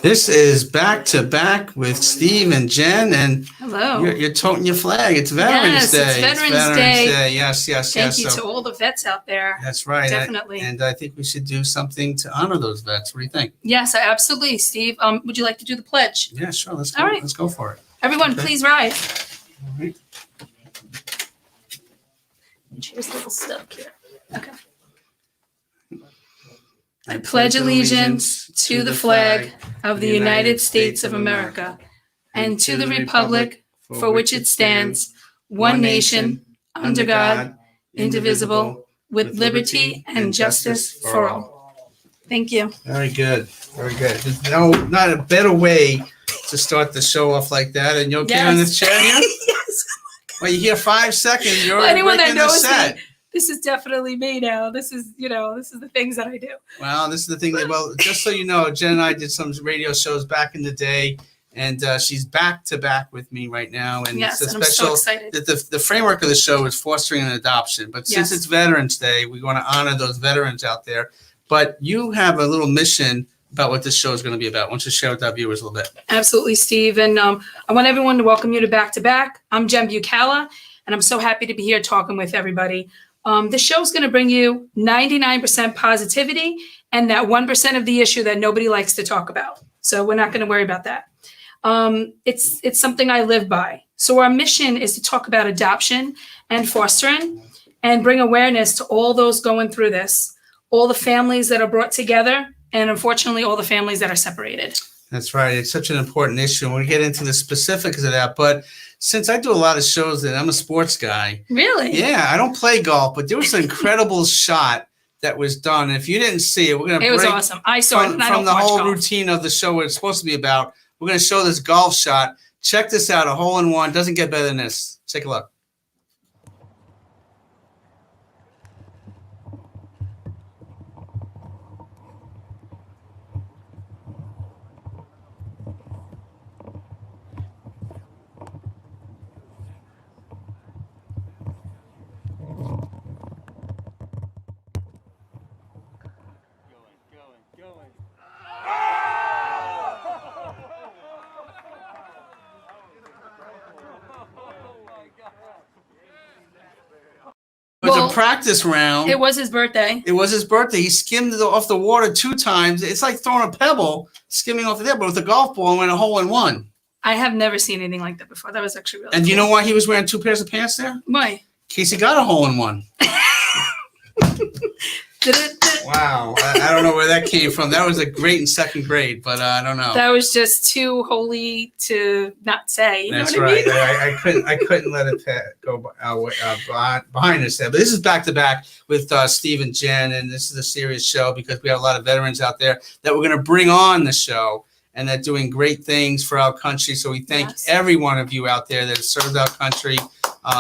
This is back to back with Steve and Jen, and Hello. you're toting your flag. It's Veterans Yes, Day. it's Veterans Day. Yes, yes, Thank yes. you to all the vets out there. That's right. Definitely. And I think we should do something to honor those vets. What do you think? Yes, absolutely, Steve. Would you like to do the pledge? Yeah, sure. Let's go. All right. Let's go for it. Everyone, Okay. please rise. All right. Here's a little stuck here. Okay. I pledge allegiance to the flag of the United States of America and to the republic for which it stands, one nation, under God, indivisible, with liberty and justice for all. Thank you. Very good. Very good. There's not a better way to start the show off like that. And you okay on this chair here? Yes. Well, you hear 5 seconds, you're Well, anyone that breaking the knows set. me, this is definitely me now. This is the things that I do. Well, this is the thing that, well, just so you know, Jen and I did some radio shows back in the day, and she's back to back with me right now. And Yes, it's a and I'm so special, excited. the framework of the show is fostering an adoption. But since Yes. it's Veterans Day, we want to honor those veterans out there. But you have a little mission about what this show is going to be about. Why don't you share with our viewers a little bit? Absolutely, Steve. And I want everyone to welcome you to Back to Back. I'm Jen Bucala, and I'm so happy to be here talking with everybody. The show's going to bring you 99% positivity and that 1% of the issue that nobody likes to talk about. So we're not going to worry about that. It's something I live by. So our mission is to talk about adoption and fostering and bring awareness to all those going through this, all the families that are brought together, and unfortunately, all the families that are separated. That's right. It's such an important issue. And we'll get into the specifics of that. But since I do a lot of shows that I'm a sports guy. Really? Yeah, I don't play golf, but there was an incredible shot that was done. If you didn't see it, we're going to It was awesome. I saw it, and I don't from the watch whole golf. routine of the show, what it's supposed to be about. We're going to show this golf shot. Check this out, a hole in one. Doesn't get better than this. Take a look. It was Well, a practice round. It was his birthday. It was his birthday. He skimmed off the water 2 times. It's like throwing a pebble, skimming off the there, but with a golf ball and went a hole in one. I have never seen anything like that before. That was actually really And do you cool. know why he was wearing 2 pairs of pants there? In Why? case he got a hole in one. Wow. I don't know where that came from. That was a great in 2nd grade, but I don't know. That was just too holy to not say. You That's know what right. I mean? I couldn't let it go behind us there. But this is back to back with Steve and Jen, and this is a serious show because we have a lot of veterans out there that we're going to bring on the show, and they're doing great things for our country. So we thank Yes. every one of you out there that has served our country,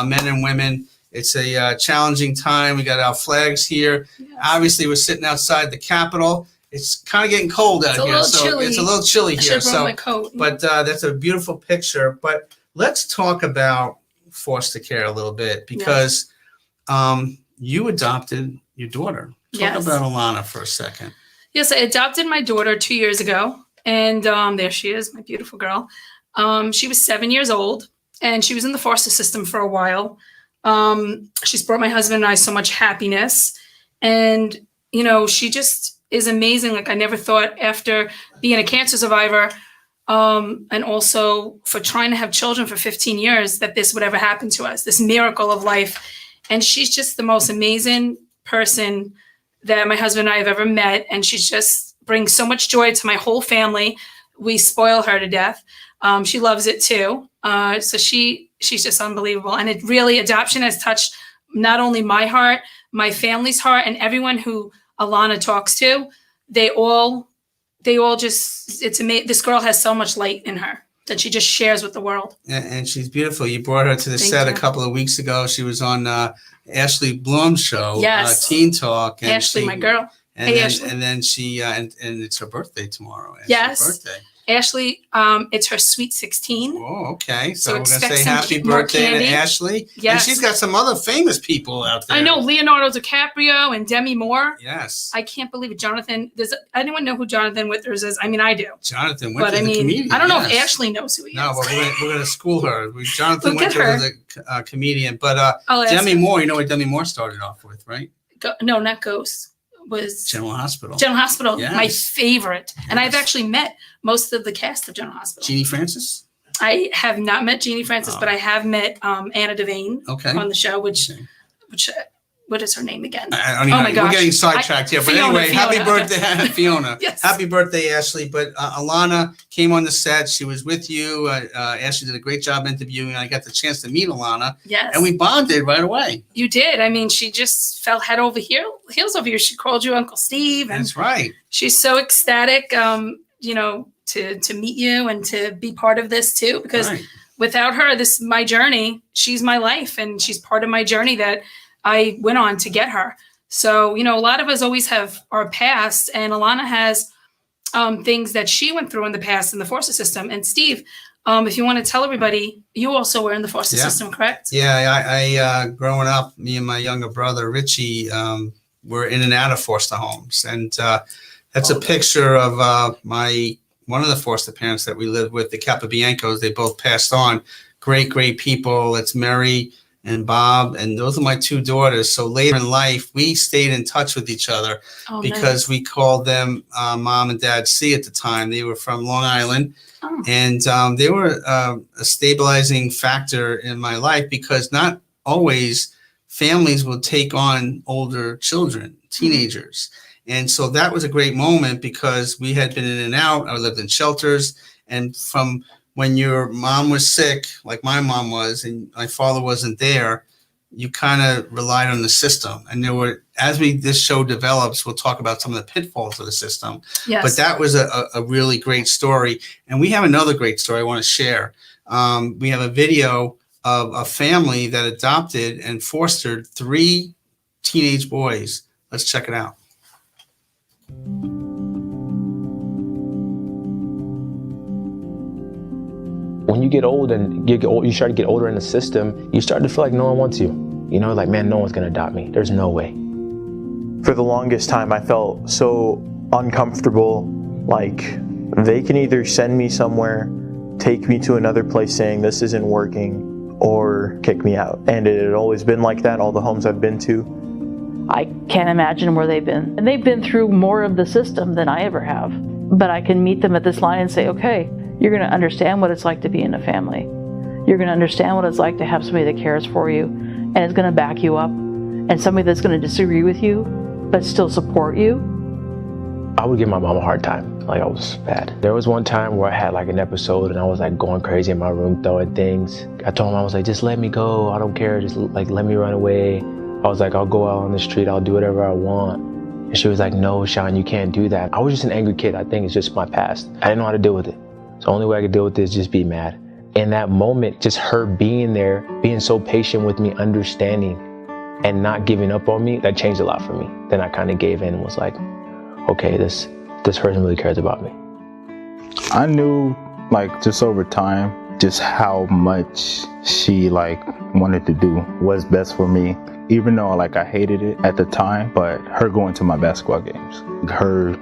men and women. It's a challenging time. We got our flags here. Yes. Obviously, we're sitting outside the Capitol. It's kind of getting cold out It's a here, little so chilly. it's a little chilly I here. should have brought So. my coat. But that's a beautiful picture. But let's talk about foster care a little bit because you adopted your daughter. Talk Yes. about Alana for a second. Yes, I adopted my daughter 2 years ago, and there she is, my beautiful girl. She was 7 years old, and she was in the foster system for a while. She's brought my husband and I so much happiness, and she just is amazing. Like I never thought after being a cancer survivor, and also for trying to have children for 15 years that this would ever happen to us, this miracle of life. And she's just the most amazing person that my husband and I have ever met. And she just brings so much joy to my whole family. We spoil her to death. She loves it too. So she's just unbelievable. And it really, adoption has touched not only my heart, my family's heart, and everyone who Alana talks to. They all just, it's amazing. This girl has so much light in her that she just shares with the world. And she's beautiful. You brought her to the Thank set you. a couple of weeks ago. She was on Ashley Bloom's show, Yes. Teen Talk. And Ashley, my girl. And Hey, then, Ashley. and then she, and it's her birthday tomorrow. Ashley's Yes. birthday. Ashley, it's her sweet 16. Oh, okay. So So we're going to expect say some happy more birthday to candy. Ashley. Yes. And she's got some other famous people out there. I know Leonardo DiCaprio and Demi Moore. Yes. I can't believe it. Jonathan, does anyone know who Jonathan Withers is? I mean, I do. Jonathan But Winters, I the mean, comedian. I don't know if yes. Ashley knows who he No, is. but we're going to school her. Jonathan We'll get Winters is a comedian. But I'll ask Demi her. Moore, you know what Demi Moore started off with, right? No, not Ghost. Was General Hospital. General Hospital, Yes. my favorite. And I've Yes. actually met most of the cast of General Hospital. Jeannie Francis? I have not met Jeannie Francis, Oh. but I have met Anna Devane Okay. on the show, which Okay. what is her name again? I don't even Oh my know. We're gosh. getting sidetracked here. But Fiona, anyway, happy Fiona. birthday, Fiona. Yes. Happy birthday, Ashley. But Alana came on the set. She was with you. Ashley did a great job interviewing. I got the chance to meet Alana. Yes. And we bonded right away. You did. I mean, she just fell head over heels over you. She called you Uncle Steve, and That's right. she's so ecstatic, to meet you and to be part of this too. Because Right. without her, this is my journey. She's my life, and she's part of my journey that I went on to get her. So, a lot of us always have our past, and Alana has things that she went through in the past in the foster system. And Steve, if you want to tell everybody, you also were in the foster Yeah. system, correct? Yeah, I growing up, me and my younger brother Richie were in and out of foster homes, and that's a picture of one of the foster parents that we lived with, the Capobiancos. They both passed on. Great people. It's Mary and Bob, and those are my two daughters. So later in life, we stayed in touch with each other Oh, because nice. we called them Mom and Dad C at the time. They were from Long Island. Oh. And they were a stabilizing factor in my life because not always families will take on older children, teenagers. And so that was a great moment because we had been in and out. I lived in shelters. And from when your mom was sick, like my mom was, and my father wasn't there, you kind of relied on the system. And as this show develops, we'll talk about some of the pitfalls of the system. Yes. But that was a really great story. And we have another great story I want to share. We have a video of a family that adopted and fostered 3 teenage boys. Let's check it out. When you get old and you start to get older in the system, you start to feel like no one wants you. Like, man, no one's going to adopt me. There's no way. For the longest time, I felt so uncomfortable, like they can either send me somewhere, take me to another place saying this isn't working, or kick me out. And it had always been like that, all the homes I've been to. I can't imagine where they've been. And they've been through more of the system than I ever have. But I can meet them at this line and say, okay, you're going to understand what it's like to be in a family. You're going to understand what it's like to have somebody that cares for you and is going to back you up, and somebody that's going to disagree with you but still support you. I would give my mom a hard time. Like, I was bad. There was one time where I had like an episode and I was like going crazy in my room throwing things. I told mom, I was like, just let me go. I don't care. Just like let me run away. I was like, I'll go out on the street. I'll do whatever I want. And she was like, no, Sean, you can't do that. I was just an angry kid. I think it's just my past. I didn't know how to deal with it. So the only way I could deal with it is just be mad. In that moment, just her being there, being so patient with me, understanding and not giving up on me, that changed a lot for me. Then I kind of gave in and was like, okay, this person really cares about me. I knew, like, just over time, just how much she, like, wanted to do what's best for me. Even though, like, I hated it at the time, but her going to my basketball games, her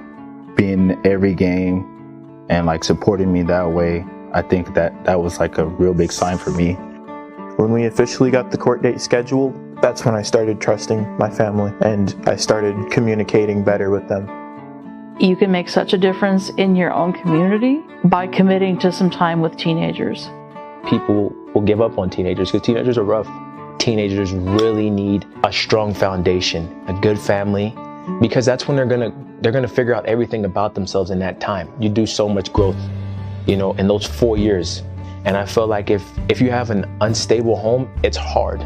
being in every game and, like, supporting me that way, I think that was, like, a real big sign for me. When we officially got the court date scheduled, that's when I started trusting my family and I started communicating better with them. You can make such a difference in your own community by committing to some time with teenagers. People will give up on teenagers because teenagers are rough. Teenagers really need a strong foundation, a good family, because that's when they're gonna figure out everything about themselves in that time. You do so much growth, in those 4 years. And I feel like if you have an unstable home, it's hard.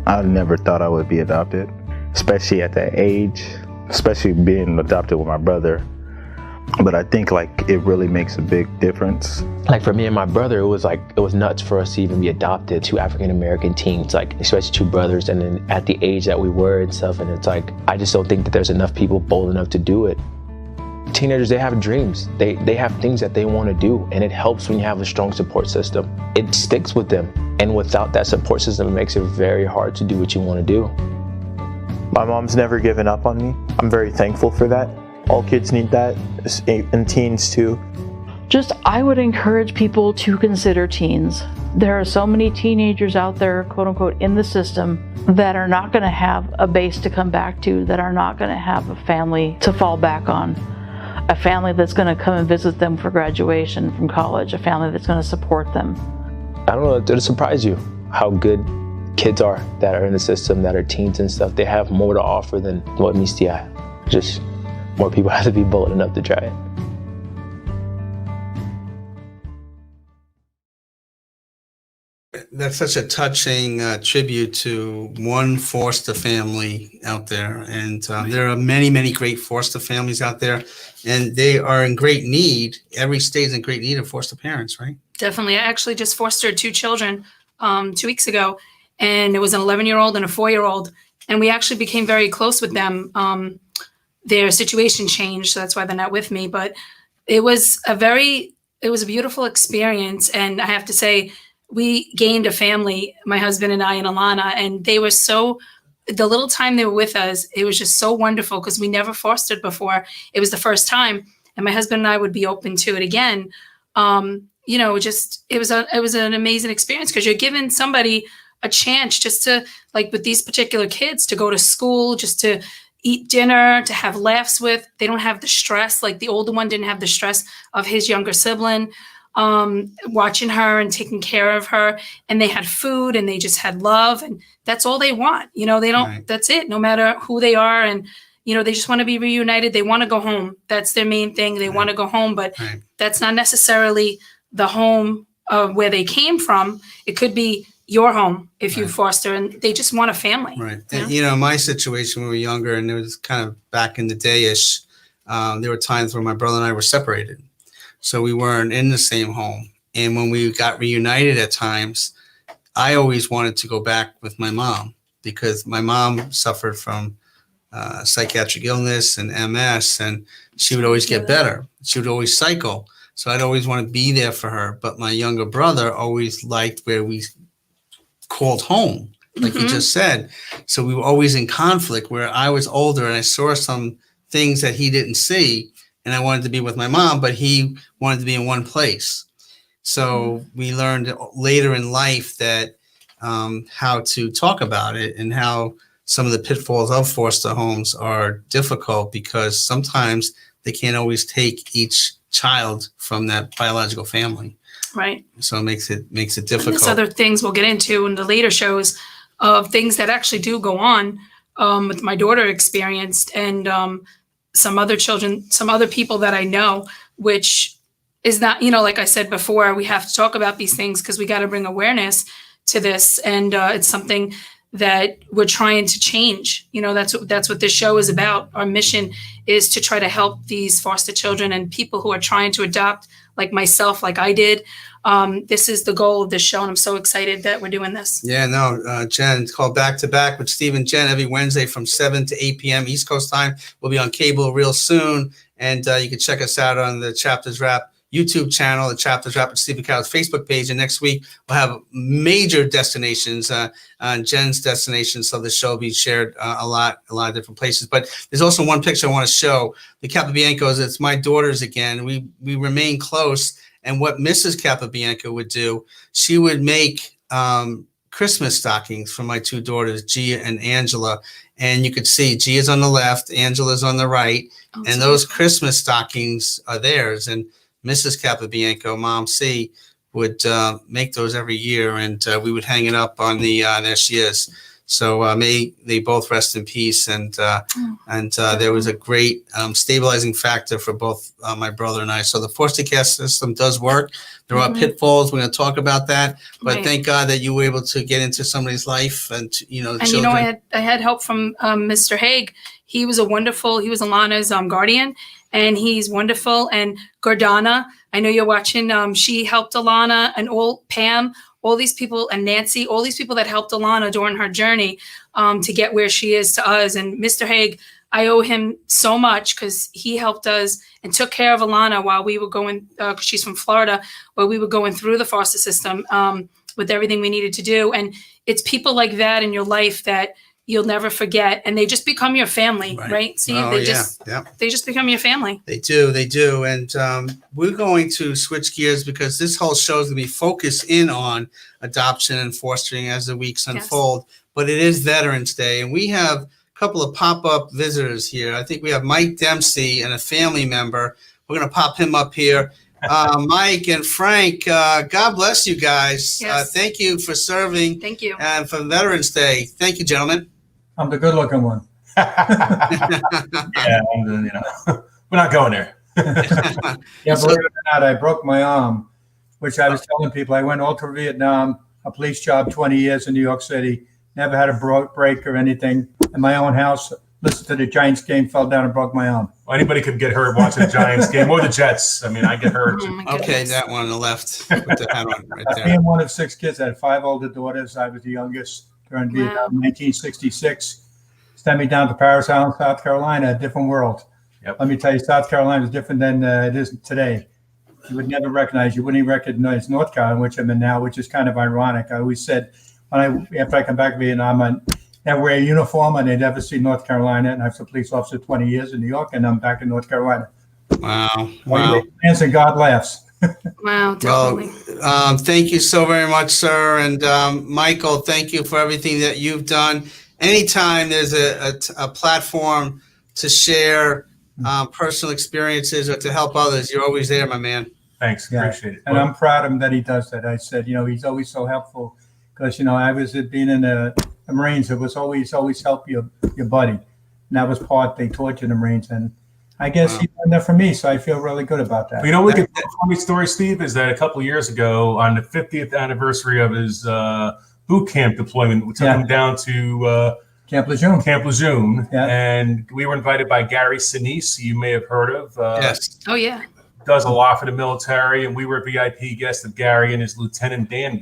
I never thought I would be adopted, especially at that age, especially being adopted with my brother. But I think, like, it really makes a big difference. Like for me and my brother, it was nuts for us to even be adopted, 2 African-American teens, like especially 2 brothers, and then at the age that we were and stuff. And it's like, I just don't think that there's enough people bold enough to do it. teenagers, they have dreams. They have things that they want to do, and it helps when you have a strong support system. It sticks with them, and without that support system, it makes it very hard to do what you want to do. My mom's never given up on me. I'm very thankful for that. All kids need that, and teens too. I would encourage people to consider teens. There are so many teenagers out there, quote unquote, in the system that are not going to have a base to come back to, that are not going to have a family to fall back on, a family that's going to come and visit them for graduation from college, a family that's going to support them. I don't know, it'll surprise you how good kids are that are in the system, that are teens and stuff. They have more to offer than what meets the eye. Just more people have to be bold enough to try it. That's such a touching tribute to one foster family out there. And there are many, many great foster families out there, and they are in great need. Every state is in great need of foster parents, right? Definitely. I actually just fostered 2 children 2 weeks ago, and it was an 11-year-old and a 4-year-old. And we actually became very close with them. Their situation changed, so that's why they're not with me. But it was a beautiful experience. And I have to say, we gained a family, my husband and I and Alana, and they were the little time they were with us, it was just so wonderful because we never fostered before. It was the first time, and my husband and I would be open to it again. It was an amazing experience because you're giving somebody a chance just to, like with these particular kids, to go to school, just to eat dinner, to have laughs with. They don't have the stress, like the older one didn't have the stress of his younger sibling. Watching her and taking care of her, and they had food and they just had love, and that's all they want. They don't, right. That's it, no matter who they are. And, they just want to be reunited. They want to go home. That's their main thing. They want to go home, but that's not necessarily the home of where they came from. It could be your home if you foster, and they just want a family. Right. And, my situation when we were younger, and it was kind of back in the day-ish, there were times where my brother and I were separated. So we weren't in the same home. And when we got reunited at times, I always wanted to go back with my mom because my mom suffered from psychiatric illness and MS, and she would always get better. She would always cycle. So I'd always want to be there for her. But my younger brother always liked where we called home, like you just said. So we were always in conflict where I was older and I saw some things that he didn't see. And I wanted to be with my mom, but he wanted to be in one place. So we learned later in life that how to talk about it and how some of the pitfalls of foster homes are difficult because sometimes they can't always take each child from that biological family. Right. So it makes it difficult. And there's other things we'll get into in the later shows of things that actually do go on with my daughter experienced, and some other children, some other people that I know, which is not, like I said before, we have to talk about these things because we got to bring awareness to this. And it's something that we're trying to change. That's what this show is about. Our mission is to try to help these foster children and people who are trying to adopt, like myself, like I did. This is the goal of this show, and I'm so excited that we're doing this. Yeah, no, Jen, it's called Back to Back with Steve and Jen every Wednesday from 7 to 8 p.m. East Coast time. We'll be on cable real soon, and you can check us out on the Chapters Wrap YouTube channel, the Chapters Wrap with Stephen Cowell's Facebook page, and next week we'll have major destinations on Jen's destinations, so the show will be shared a lot of different places. But there's also one picture I want to show. The Capobiancos, it's my daughters again. We remain close. And what Mrs. Capobianco would do, she would make Christmas stockings for my 2 daughters, Gia and Angela. And you could see Gia's on the left, Angela's on the right. And those Christmas stockings are theirs. And Mrs. Capobianco, Mom C, would make those every year. And we would hang it up on there she is. So may they both rest in peace. And there was a great stabilizing factor for both my brother and I. So the foster care system does work. There are pitfalls. We're going to talk about that. But thank God that you were able to get into somebody's life and, children. I had help from Mr. Haig. He was Alana's guardian, and he's wonderful. And Gordana, I know you're watching. She helped Alana, and Pam, all these people, and Nancy, all these people that helped Alana during her journey to get where she is to us. And Mr. Haig, I owe him so much because he helped us and took care of Alana while we were going, 'cause she's from Florida, while we were going through the foster system with everything we needed to do. And it's people like that in your life that you'll never forget, and they just become your family, right? See, Oh, they yeah, just yeah. they just become your family. They do. And we're going to switch gears because this whole show is going to be focused in on adoption and fostering as the weeks unfold. But it is Veterans Day, and we have a couple of pop-up visitors here. I think we have Mike Dempsey and a family member. We're going to pop him up here. Mike and Frank, God bless you guys. Yes. Thank you for serving Thank you. and for Veterans Day. Thank you, gentlemen. I'm the good-looking one. Yeah, we're not going there. Yeah, believe it or not, I broke my arm, which I was telling people. I went all through Vietnam, a police job, 20 years in New York City, never had a break or anything. In my own house, listened to the Giants game, fell down and broke my arm. Well, anybody could get hurt watching the Giants game or the Jets. I mean, I get hurt. Oh, my Okay, goodness. that one on the left. Put the hat on right there. Being one of 6 kids, I had 5 older daughters. I was the youngest during Vietnam, 1966. Sent me down to Paris Island, South Carolina, a different world. Yep. Let me tell you, South Carolina is different than it is today. You would never recognize, you wouldn't even recognize North Carolina, which I'm in now, which is kind of ironic. I always said, after I come back to Vietnam, I never wear a uniform, and they'd never see North Carolina. And I was a police officer 20 years in New York, and I'm back in North Carolina. Wow. And God laughs. Wow, Well, definitely. thank you so very much, sir. And Michael, thank you for everything that you've done. Anytime there's a platform to share personal experiences or to help others, you're always there, my man. Thanks. Yeah. Appreciate it. And I'm proud of him that he does that. I said, he's always so helpful because, I was being in the Marines. It was always help your buddy. And that was part they taught you in the Marines. And I guess he learned that from me. So I feel really good about that. We a funny story, Steve, is that a couple of years ago, on the 50th anniversary of his boot camp deployment, we took him down to Camp Lejeune. Camp Lejeune, Yeah. and we were invited by Gary Sinise, you may have heard of. Yes. Oh, yeah. Does a lot for the military, and we were VIP guests of Gary and his Lieutenant Dan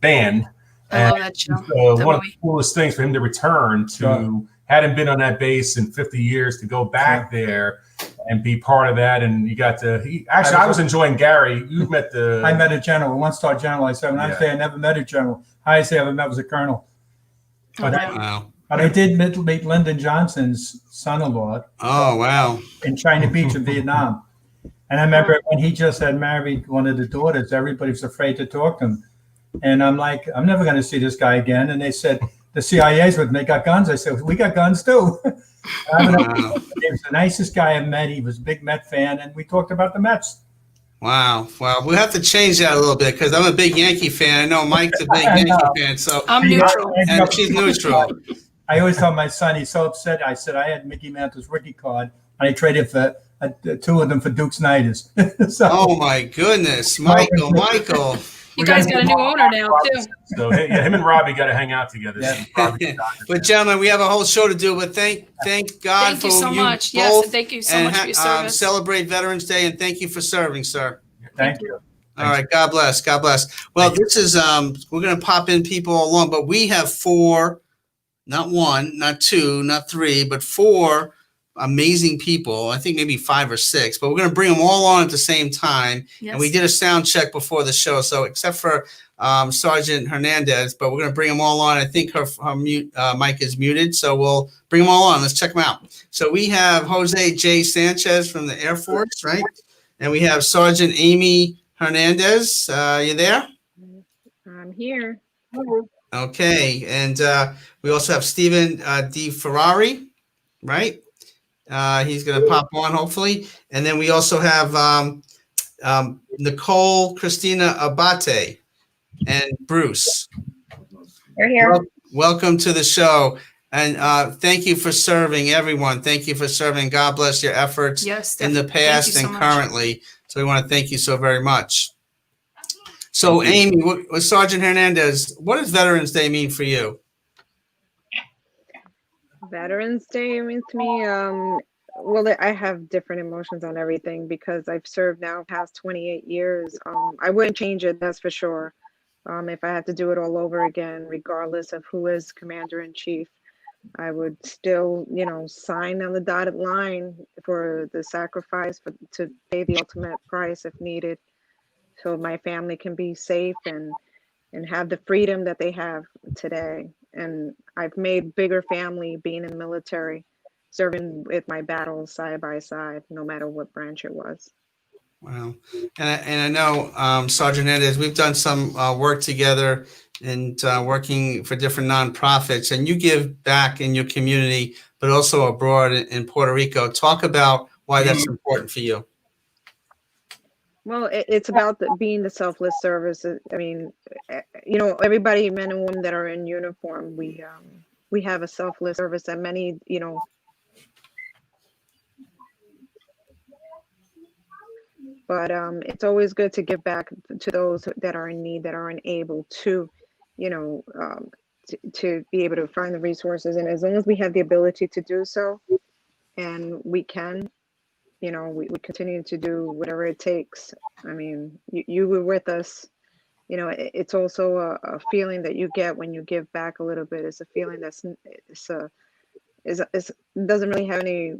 band. I love that show. That One of the movie. coolest things for him to return to, hadn't been on that base in 50 years, to go back there and be part of that. And you got to, I was enjoying Gary. You met I met a general, a 1-star general. I said, when I say I never met a general, highest I ever met was a colonel. But, Wow. but I did meet Lyndon Johnson's son-in-law Oh, wow. in China Beach in Vietnam. And I remember when he just had married one of the daughters, everybody was afraid to talk to him. And I'm like, I'm never going to see this guy again. And they said, the CIA's with me, they got guns. I said, we got guns too. He was the nicest guy I met. He was a big Met fan. And we talked about the Mets. Wow. Well, we'll have to change that a little bit because I'm a big Yankee fan. I know Mike's a big Yankee fan. So I'm neutral. and she's neutral. I always tell my son, he's so upset. I said, I had Mickey Mantle's rookie card, and I traded for 2 of them for Duke Snyder's. So, Oh my goodness, Michael. You guys got a new owner now, too. So him and Robbie got to hang out together. Yeah. But gentlemen, we have a whole show to do. But thank God Thank for you so much. both. Yes, and thank you so and much for your service. Celebrate Veterans Day and thank you for serving, sir. thank you. All right, God bless. God bless. Well, this is we're gonna pop in people along, but we have 4, not 1, not 2, not 3, but 4 amazing people. I think maybe 5 or 6, but we're gonna bring them all on at the same time. Yes. And we did a sound check before the show, so except for Sergeant Hernandez, but we're gonna bring them all on. I think her mic is muted, so we'll bring them all on. Let's check them out. So we have Jose J. Sanchez from the Air Force, right? And we have Sergeant Amy Hernandez. You there? I'm here. Okay. And we also have Stephen D. Ferrari, right? He's going to pop on, hopefully. And then we also have Nicole Christina Abate and Bruce. You're here. Welcome to the show. And thank you for serving, everyone. Thank you for serving. God bless your efforts Yes, in the definitely. Thank past you so and much. currently. So we want to thank you so very much. So, Amy, Sergeant Hernandez, what does Veterans Day mean for you? Veterans Day means to me, well, I have different emotions on everything because I've served now past 28 years. I wouldn't change it, that's for sure. If I had to do it all over again, regardless of who is commander in chief. I would still, sign on the dotted line for the sacrifice to pay the ultimate price if needed, so my family can be safe and have the freedom that they have today. And I've made bigger family being in the military, serving with my battles side by side, no matter what branch it was. Wow. And I know, Sergeant Hernandez, we've done some work together and working for different nonprofits, and you give back in your community, but also abroad in Puerto Rico. Talk about why that's important for you. Well, it's about being the selfless service. I mean, everybody, men and women that are in uniform, we have a selfless service that many, but it's always good to give back to those that are in need, that are unable to, to be able to find the resources. And as long as we have the ability to do so, and we can, we continue to do whatever it takes. I mean, you were with us. It's also a feeling that you get when you give back a little bit. It's a feeling doesn't really have any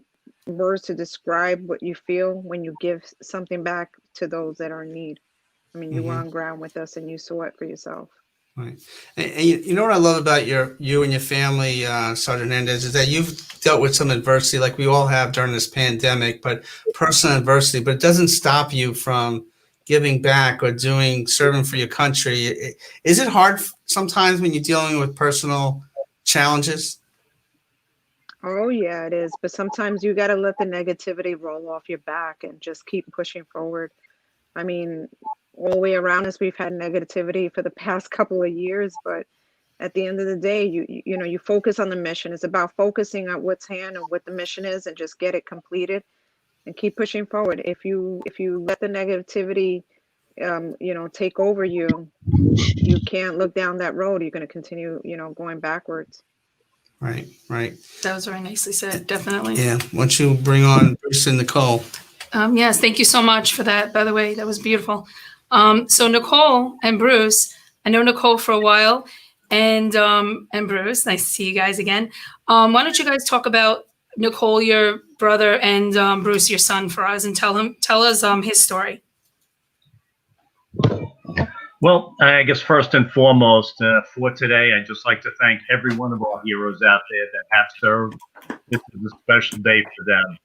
words to describe what you feel when you give something back to those that are in need. I mean, you were on ground with us and you saw it for yourself. Right. And you know what I love about you and your family, Sergeant Hernandez, is that you've dealt with some adversity like we all have during this pandemic, but personal adversity, but it doesn't stop you from giving back or serving for your country. Is it hard sometimes when you're dealing with personal challenges? Oh yeah, it is. But sometimes you got to let the negativity roll off your back and just keep pushing forward. I mean, all the way around us, we've had negativity for the past couple of years, but at the end of the day, you focus on the mission. It's about focusing on what's hand and what the mission is, and just get it completed and keep pushing forward. If you let the negativity, take over you, you can't look down that road. You're going to continue, going backwards. Right. That was very nicely said. Definitely. Yeah. Once you bring on Bruce and Nicole. Yes, thank you so much for that. By the way, that was beautiful. So Nicole and Bruce, I know Nicole for a while, and Bruce, nice to see you guys again. Why don't you guys talk about Nicole, your brother, and Bruce, your son, for us, and tell us his story. Well, I guess first and foremost, for today, I'd just like to thank every one of our heroes out there that have served. This is a special day for them.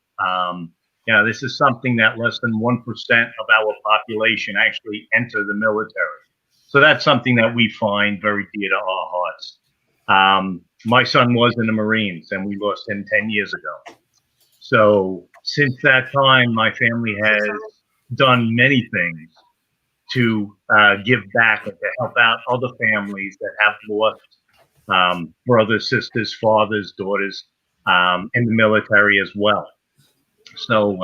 This is something that less than 1% of our population actually enter the military. So that's something that we find very dear to our hearts. My son was in the Marines, and we lost him 10 years ago. So since that time, my family has done many things to give back and to help out other families that have lost brothers, sisters, fathers, daughters in the military as well. So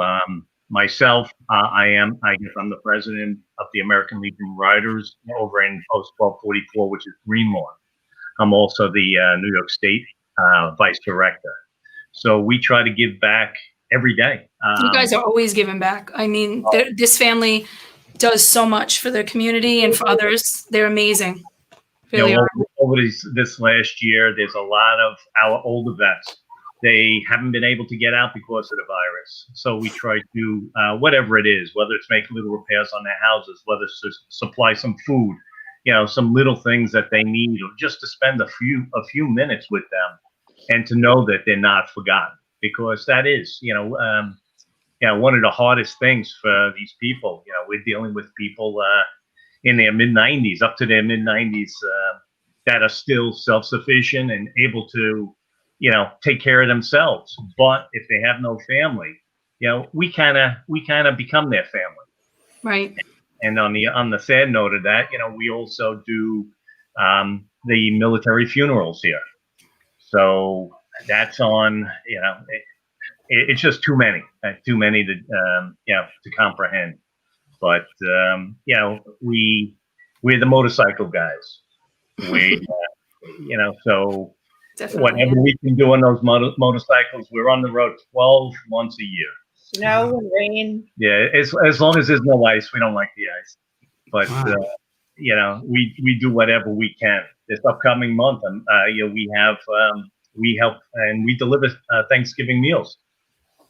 myself, I'm the president of the American Legion Riders over in Post 1244, which is Greenlawn. I'm also the New York State vice director. So we try to give back every day. You guys are always giving back. I mean, this family does so much for their community and for others. They're amazing. Really over this last year, there's a lot of our older vets. They haven't been able to get out because of the virus. So we try to, whatever it is, whether it's make little repairs on their houses, whether it's to supply some food, some little things that they need, or just to spend a few minutes with them and to know that they're not forgotten, because that is, one of the hardest things for these people. We're dealing with people in their mid-90s, up to their mid-90s, that are still self-sufficient and able to, take care of themselves. But if they have no family, we kind of become their family. Right. And on the sad note of that, we also do the military funerals here. So that's on, it's just too many to comprehend. But we're the motorcycle guys. So Definitely. whatever we can do on those motorcycles, we're on the road 12 months a year. Snow and rain. Yeah, as long as there's no ice, we don't like the ice. But we do whatever we can. This upcoming month, we have we help and we deliver Thanksgiving meals.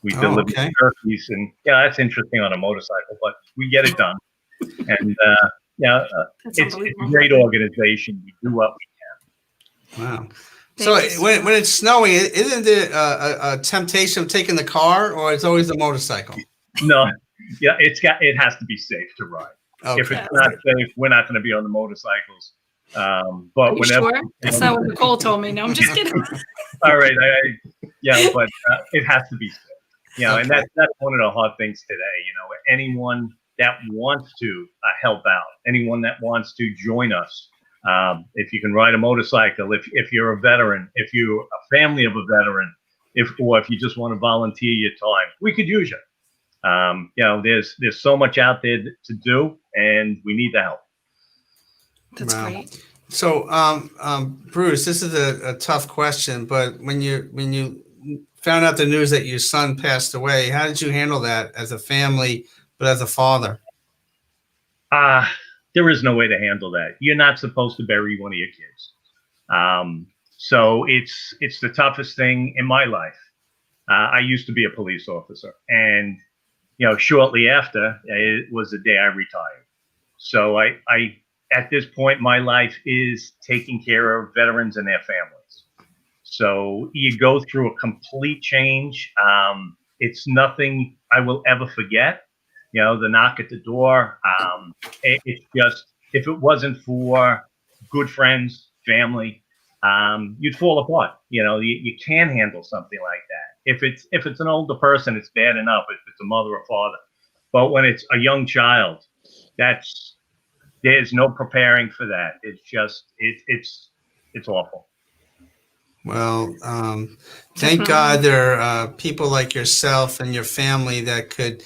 We Oh, deliver okay. turkeys, and yeah, that's interesting on a motorcycle, but we get it done. And That's it's a unbelievable. great organization. We do what we Wow. Thank So you so when it's snowing, isn't there a temptation of taking the car, or it's always the motorcycle? can. No, yeah, it has to be safe to ride. If Okay. it's not safe, we're not going to be on the motorcycles. But Are you whenever, sure? That's not what Nicole told me. No, I'm just kidding. all right, but it has to be safe. And Okay. that's one of the hard things today. Anyone that wants to help out, anyone that wants to join us, if you can ride a motorcycle, if you're a veteran, if you're a family of a veteran, or if you just want to volunteer your time, we could use you. There's so much out there to do, and we need the help. That's Wow. great. So, Bruce, this is a tough question, but when you found out the news that your son passed away, how did you handle that as a family, but as a father? There is no way to handle that. You're not supposed to bury one of your kids. So it's the toughest thing in my life. I used to be a police officer, and shortly after, it was the day I retired. So I at this point, my life is taking care of veterans and their families. So you go through a complete change. It's nothing I will ever forget. The knock at the door. It's just, if it wasn't for good friends, family, you'd fall apart. You can't handle something like that. If it's an older person, it's bad enough. If it's a mother or father, but when it's a young child, there's no preparing for that. It's just it's awful. Well, thank God there are people like yourself and your family that could,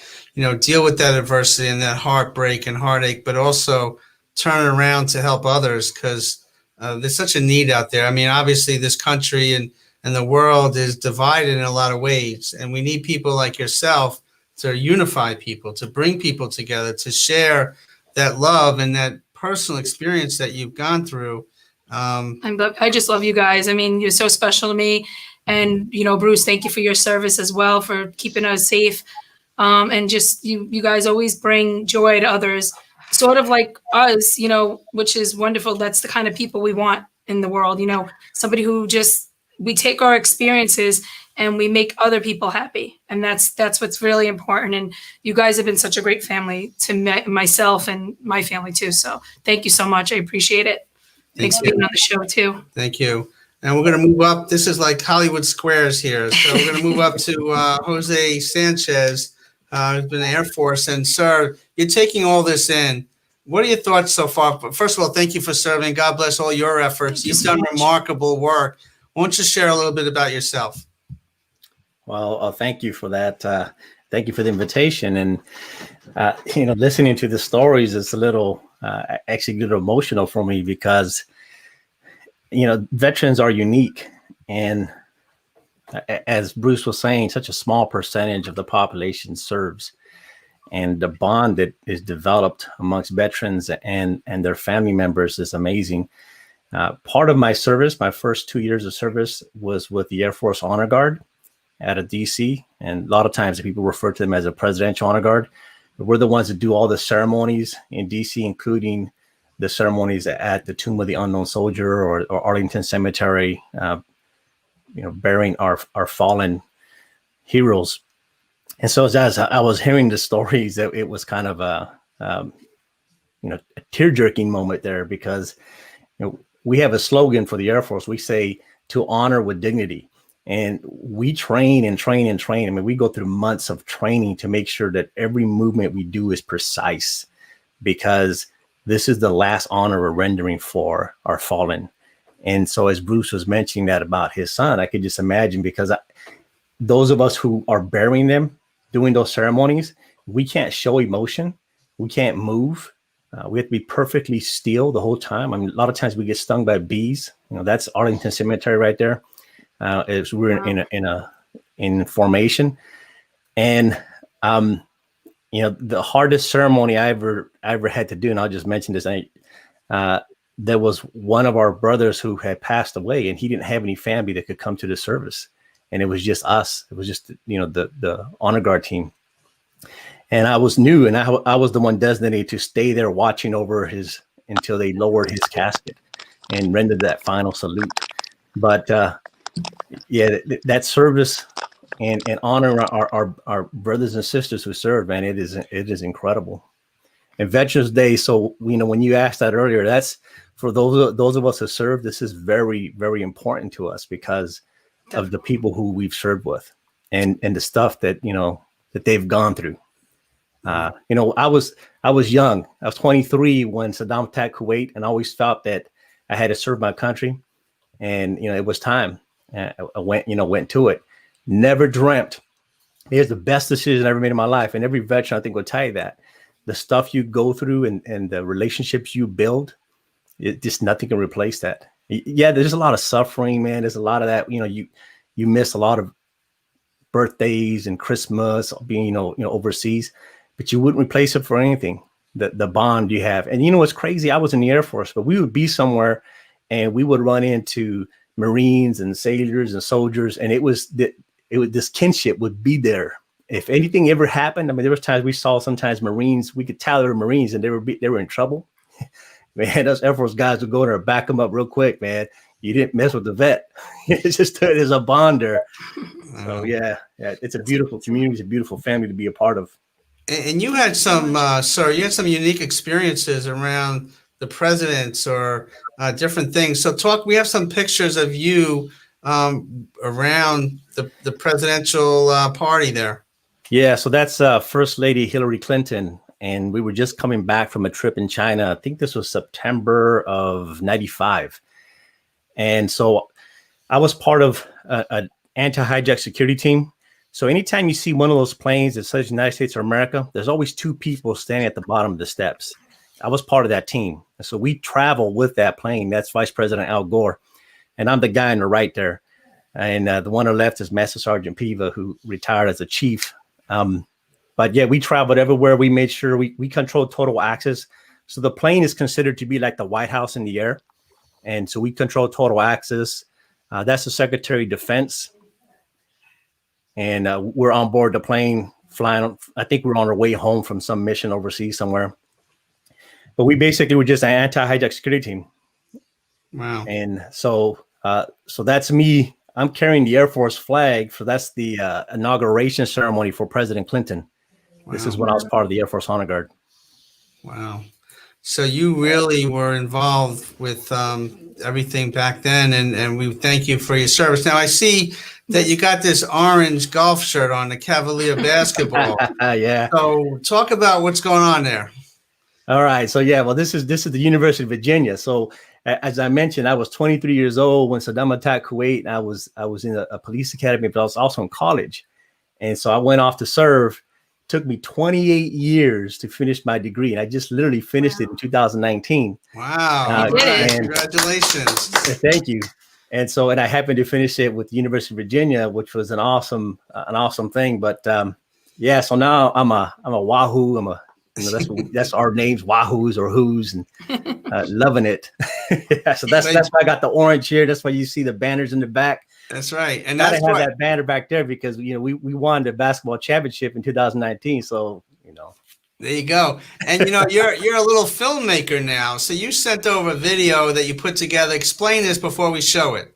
deal with that adversity and that heartbreak and heartache, but also turn it around to help others, because there's such a need out there. I mean, obviously, this country and the world is divided in a lot of ways, and we need people like yourself to unify people, to bring people together, to share that love and that personal experience that you've gone through. I just love you guys. I mean, you're so special to me. And, Bruce, thank you for your service as well, for keeping us safe. And just you guys always bring joy to others, sort of like us, which is wonderful. That's the kind of people we want in the world, somebody who we take our experiences and we make other people happy. And that's what's really important. And you guys have been such a great family to myself and my family too. So thank you so much. I appreciate it. Thanks for being on the show too. Thank you. And we're going to move up. This is like Hollywood Squares here. So we're going to move up to Jose Sanchez, who's been in the Air Force. And sir, you're taking all this in. What are your thoughts so far? First of all, thank you for serving. God bless all your efforts. You've done remarkable work. Why don't you share a little bit about yourself? Well, thank you for that. Thank you for the invitation. And, listening to the stories is a little, actually a little emotional for me, because, veterans are unique. And as Bruce was saying, such a small percentage of the population serves. And the bond that is developed amongst veterans and their family members is amazing. Part of my service, my first 2 years of service, was with the Air Force Honor Guard out of DC. And a lot of times people refer to them as a Presidential Honor Guard. But we're the ones that do all the ceremonies in DC, including the ceremonies at the Tomb of the Unknown Soldier or Arlington Cemetery, burying our fallen heroes. And so as I was hearing the stories, it was kind of a tear-jerking moment there, because we have a slogan for the Air Force. We say, to honor with dignity. And we train and train and train. I mean, we go through months of training to make sure that every movement we do is precise, because this is the last honor we're rendering for our fallen. And so as Bruce was mentioning that about his son, I could just imagine, because those of us who are burying them, doing those ceremonies, we can't show emotion. We can't move. We have to be perfectly still the whole time. I mean, a lot of times we get stung by bees. That's Arlington Cemetery right there. As we're in formation, and the hardest ceremony I ever had to do, and I'll just mention this, there was one of our brothers who had passed away, and he didn't have any family that could come to the service, and it was just us. It was just the honor guard team, and I was new, and I was the one designated to stay there watching over his until they lowered his casket and rendered that final salute. But that service and honor our brothers and sisters who serve, man, it is incredible. And Veterans Day, so when you asked that earlier, that's for those of us who serve. This is very, very important to us because of the people who we've served with, and the stuff that that they've gone through. I was young. I was 23 when Saddam attacked Kuwait, and I always felt that I had to serve my country, and it was time. I went to it. Never dreamt. Here's the best decision I ever made in my life, and every veteran I think will tell you that. The stuff you go through and the relationships you build, just nothing can replace that. Yeah, there's a lot of suffering, man. There's a lot of that. You miss a lot of birthdays and Christmas being overseas, but you wouldn't replace it for anything. The bond you have, and what's crazy? I was in the Air Force, but we would be somewhere, and we would run into Marines and sailors and soldiers, and this kinship would be there. If anything ever happened, I mean, there was times we saw sometimes Marines, we could tell they were Marines and they were in trouble. Man, those Air Force guys would go there and back them up real quick, man. You didn't mess with the vet. It's just, there's a bond there. So yeah, it's a beautiful community, it's a beautiful family to be a part of. And you had some, sir, unique experiences around the presidents or different things. So we have some pictures of you around the presidential party there. Yeah, so that's First Lady Hillary Clinton, and we were just coming back from a trip in China. I think this was September of '95, and so I was part of an anti-hijack security team. So anytime you see one of those planes that says United States of America, there's always two people standing at the bottom of the steps. I was part of that team, and so we travel with that plane. That's Vice President Al Gore, and I'm the guy on the right there, and the one on the left is Master Sergeant Piva, who retired as a chief. But yeah, we traveled everywhere. We made sure we controlled total access. So the plane is considered to be like the White House in the air. And so we control total access. That's the Secretary of Defense. And we're on board the plane flying. I think we're on our way home from some mission overseas somewhere. But we basically were just an anti-hijack security team. Wow. And so that's me. I'm carrying the Air Force flag, for that's the inauguration ceremony for President Clinton. Wow. This is when I was part of the Air Force Honor Guard. Wow. So you really were involved with everything back then, and we thank you for your service. Now I see that you got this orange golf shirt on, the Cavalier basketball. Yeah. So talk about what's going on there. All right. So yeah, well, this is the University of Virginia. So as I mentioned, I was 23 years old when Saddam attacked Kuwait. I was in a police academy, but I was also in college. And so I went off to serve. It took me 28 years to finish my degree. And I just literally finished it in 2019. Wow. Congratulations. Thank you. And I happened to finish it with the University of Virginia, which was an awesome thing. But yeah, so now I'm a Wahoo. That's our names, Wahoos or Who's, and loving it. Yeah, so that's why I got the orange here. That's why you see the banners in the back. That's right, and that's why I have that banner back there because we won the basketball championship in 2019. So there you go. And you're a little filmmaker now. So you sent over a video that you put together. Explain this before we show it.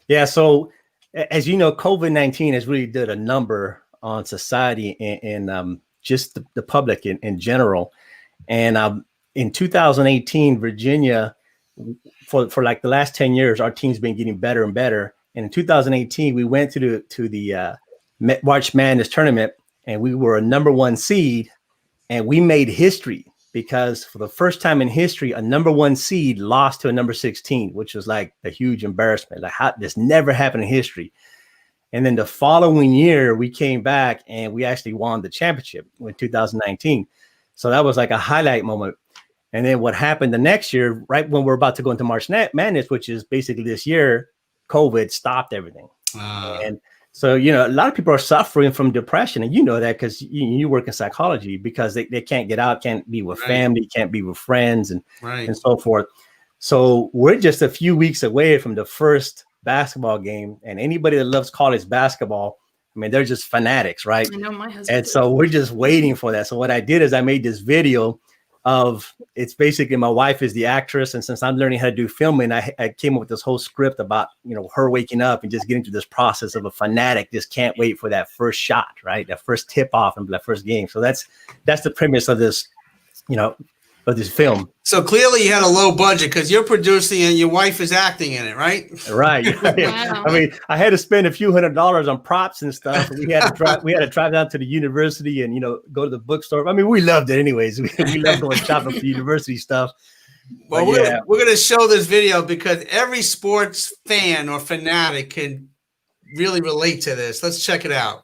Yeah. So as you know, COVID-19 has really did a number on society and just the public in general. And in 2018, Virginia, for like the last 10 years, our team's been getting better and better. And in 2018, we went to the March Madness tournament, and we were a #1 seed, and we made history because for the first time in history, a #1 seed lost to a number 16, which was like a huge embarrassment. Like this never happened in history. And then the following year, we came back and we actually won the championship in 2019. So that was like a highlight moment. And then what happened the next year, right when we're about to go into March Madness, which is basically this year, COVID stopped everything. And so, a lot of people are suffering from depression. And you know that because you work in psychology because they can't get out, can't be with family, can't be with friends and so forth. So we're just a few weeks away from the first basketball game, and anybody that loves college basketball, I mean, they're just fanatics, right? I know my husband. And so we're just waiting for that. So what I did is I made this video of, it's basically my wife is the actress, and since I'm learning how to do filming, I came up with this whole script about, you know, her waking up and just getting through this process of a fanatic just can't wait for that first shot, right? That first tip off and that first game. So that's the premise of this, you know, of this film. So clearly you had a low budget because you're producing and your wife is acting in it, right? Right. Wow. I mean, I had to spend a few $100s on props and stuff. We had to drive down to the university and, you know, go to the bookstore. I mean, we loved it anyways. We loved going shopping for university stuff. Well, we're going to show this video because every sports fan or fanatic can really relate to this. Let's check it out.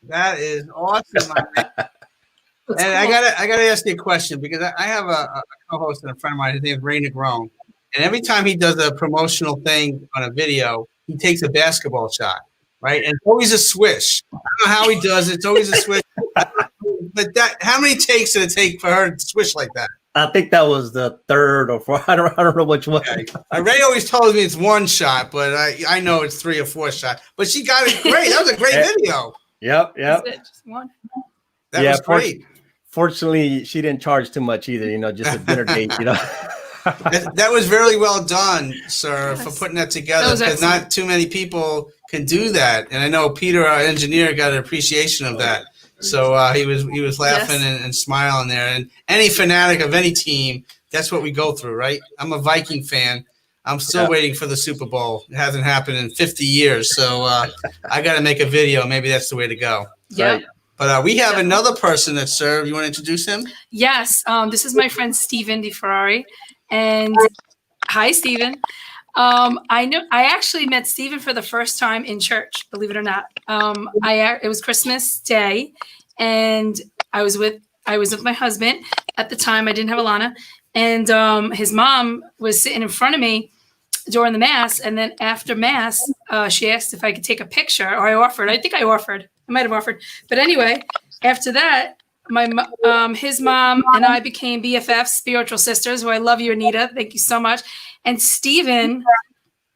That is awesome. And I gotta ask you a question because I have a co-host and a friend of mine. His name is Ray Negron, and every time he does a promotional thing on a video, he takes a basketball shot, right? And it's always a swish. I don't know how he does it. It's always a swish. But how many takes did it take for her to swish like that? I think that was the third or fourth. I don't know which one. Okay. Ray always tells me it's one shot, but I know it's 3 or 4 shots. But she got it great. That was a great video. Yep. That's it, just one. That was great. Fortunately, she didn't charge too much either. You know, just a dinner date. You know. That was very well done, sir, for putting that together. Because not too many people can do that, and I know Peter, our engineer, got an appreciation of that. So he was laughing and smiling there. And any fanatic of any team, that's what we go through, right? I'm a Viking fan. I'm still waiting for the Super Bowl. It hasn't happened in 50 years, so I got to make a video. Maybe that's the way to go. Yeah. Right. But we have another person that served. You want to introduce him? Yes. This is my friend Steven DeFerrari. And hi, Steven. I actually met Steven for the first time in church, believe it or not. It was Christmas Day, and I was with my husband at the time. I didn't have Alana, and his mom was sitting in front of me during the mass. And then after mass, she asked if I could take a picture, or I offered. I think I offered. I might have offered, but anyway, after that, his mom and I became BFFs, spiritual sisters. Who I love you, Anita. Thank you so much. And Steven,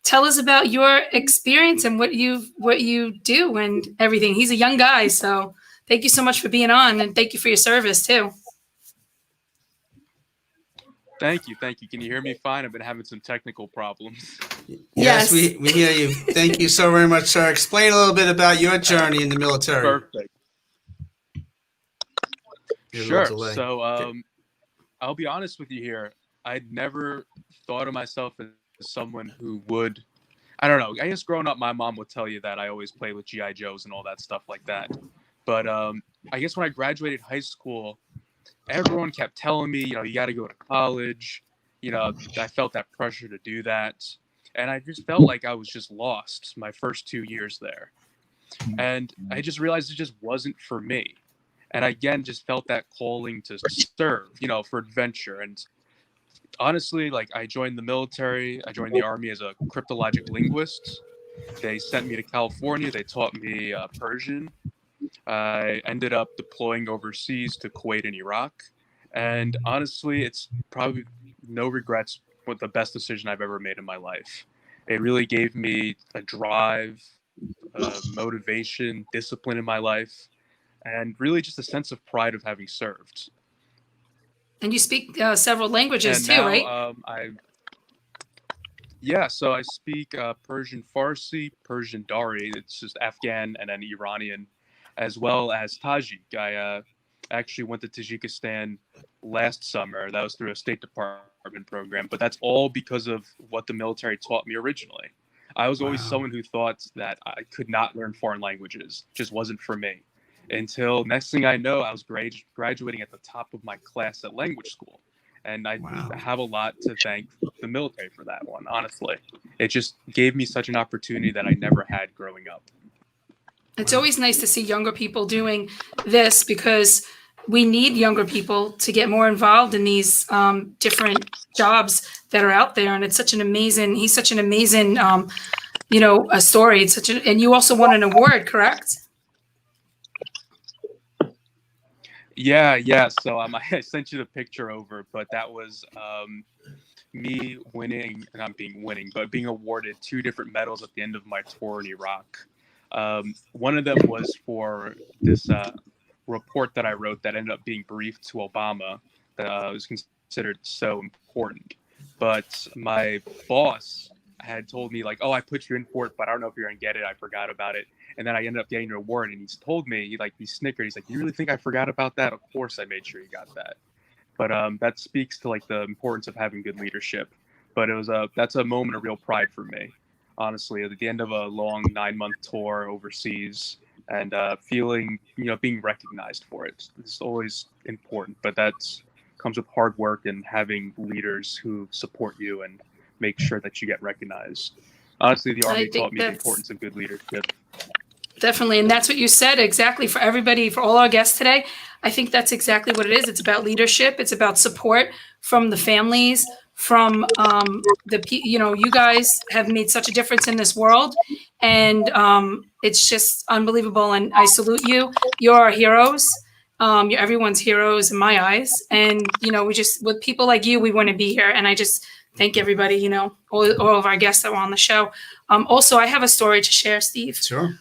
tell us about your experience and what you do and everything. He's a young guy, so thank you so much for being on, and thank you for your service too. Thank you. Can you hear me fine? I've been having some technical problems. Yes, we hear you. Thank you so very much, sir. Explain a little bit about your journey in the military. Perfect. Sure. So I'll be honest with you here. I'd never thought of myself as someone who would, I don't know. I guess growing up, my mom would tell you that I always played with G.I. Joes and all that stuff like that. But I guess when I graduated high school, everyone kept telling me, you got to go to college. I felt that pressure to do that. And I just felt like I was just lost my first 2 years there. And I just realized it just wasn't for me. And I, again, just felt that calling to serve, for adventure. And honestly, I joined the military. I joined the Army as a cryptologic linguist. They sent me to California. They taught me Persian. I ended up deploying overseas to Kuwait and Iraq. And honestly, it's probably no regrets, but the best decision I've ever made in my life. It really gave me a drive, motivation, discipline in my life, and really just a sense of pride of having served. And you speak several languages and too, now, right? So I speak Persian Farsi, Persian Dari, it's just Afghan, and then Iranian, as well as Tajik. I actually went to Tajikistan last summer. That was through a State Department program, but that's all because of what the military taught me originally. I was always someone who thought that I could not learn foreign languages, just wasn't for me. Until next thing I know, I was graduating at the top of my class at language school. And I have a lot to thank the military for that one, honestly. It just gave me such an opportunity that I never had growing up. It's always nice to see younger people doing this because we need younger people to get more involved in these different jobs that are out there. And it's such an amazing, he's such an amazing, a story. It's and you also won an award, correct? Yeah. So I sent you the picture over, but that was me winning, not winning, but being awarded 2 different medals at the end of my tour in Iraq. One of them was for this report that I wrote that ended up being briefed to Obama that was considered so important. But my boss had told me I put you in for it, but I don't know if you're going to get it. I forgot about it. And then I ended up getting an award, and he's told me, he snickered. He's like, you really think I forgot about that? Of course I made sure you got that. But that speaks to the importance of having good leadership. But that's a moment of real pride for me, honestly, at the end of a long 9-month tour overseas and feeling, being recognized for it. It's always important, but comes with hard work and having leaders who support you and make sure that you get recognized. Honestly, the Army taught me the importance of good leadership. Definitely. And that's what you said exactly for everybody, for all our guests today. I think that's exactly what it is. It's about leadership. It's about support from the families, from you guys have made such a difference in this world. And it's just unbelievable. And I salute you. You're our heroes. You're everyone's heroes in my eyes. And, we just, with people like you, we want to be here. And I just thank everybody, all of our guests that were on the show. Also, I have a story to share, Steve. Sure.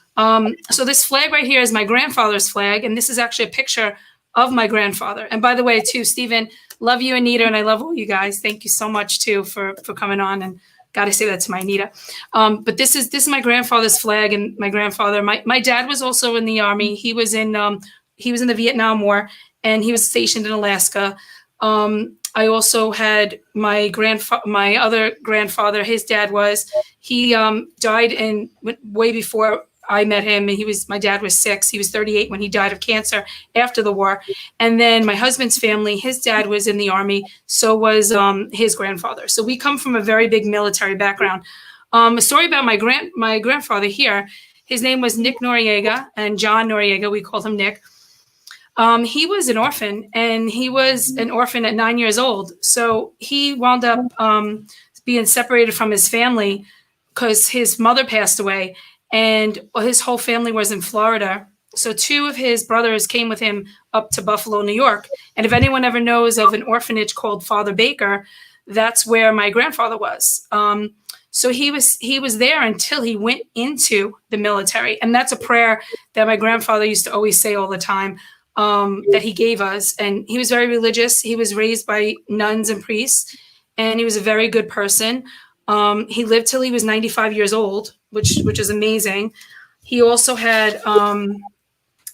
So this flag right here is my grandfather's flag, and this is actually a picture of my grandfather. And by the way, too, Stephen, love you, Anita, and I love all you guys. Thank you so much, too, for coming on, and got to say that to my Anita. But this is my grandfather's flag, and my grandfather, my dad was also in the Army. He was in the Vietnam War, and he was stationed in Alaska. I also had my other grandfather, his dad he died way before I met him, and my dad was 6. He was 38 when he died of cancer after the war. And then my husband's family, his dad was in the Army. So was his grandfather. So we come from a very big military background. A story about my grandfather here. His name was Nick Noriega, and John Noriega, we called him Nick. He was an orphan, and he was an orphan at 9 years old. So he wound up being separated from his family because his mother passed away, and his whole family was in Florida. So 2 of his brothers came with him up to Buffalo, New York. And if anyone ever knows of an orphanage called Father Baker, that's where my grandfather was. So he was there until he went into the military. And that's a prayer that my grandfather used to always say all the time. That he gave us. And he was very religious. He was raised by nuns and priests, and he was a very good person. He lived till he was 95 years old, which is amazing. He also had